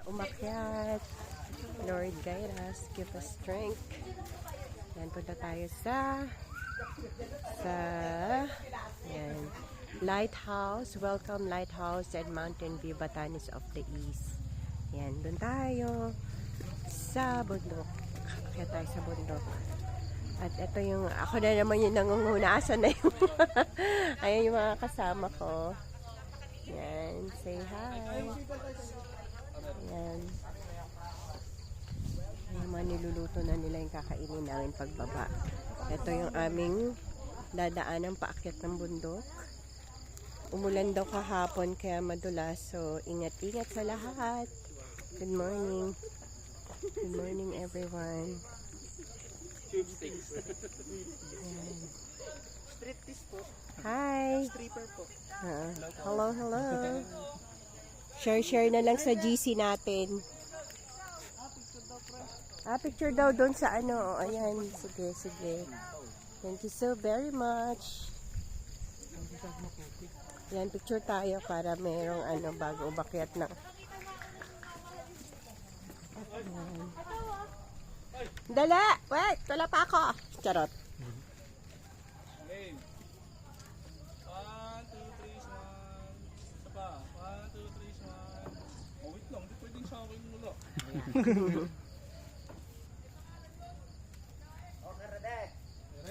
umakyat. Lord, guide us, give us strength. Yan, punta tayo sa yan, Lighthouse. Welcome Lighthouse and Mountain View, Batanes of the East. Yan, doon tayo sa bundok. Kaya tayo sa bundok. At ito yung, ako na naman yung nangunguna. Asan na yung, ayan yung mga kasama ko. Yan, say hi. Yan. Yung mga niluluto na nila yung kakainin namin pagbaba. Ito yung aming dadaanan paakyat ng bundok. Umulan daw kahapon kaya madulas. So, ingat-ingat sa lahat. Good morning. Good morning, everyone. Tube sticks. Street tease po. Hi. Stripper po. Hello, hello. Share na lang sa GC natin. Picture daw doon sa ano. Ayan, sige, sige. Thank you so very much. Yan, picture tayo para mayroong ano bago umakyat na. Ayan. Dala! Wait! Wala pa ako! Charot. Game. 1, 2, 3, smile. Isa pa. 1, 2, 3, smile. Oh, wait lang. Di pwedeng sa akin mula.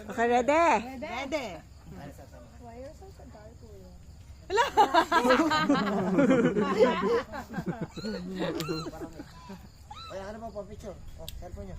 Okay, ready? Dede. Ay, ano pa po, picture? Oh, cellphone nyo.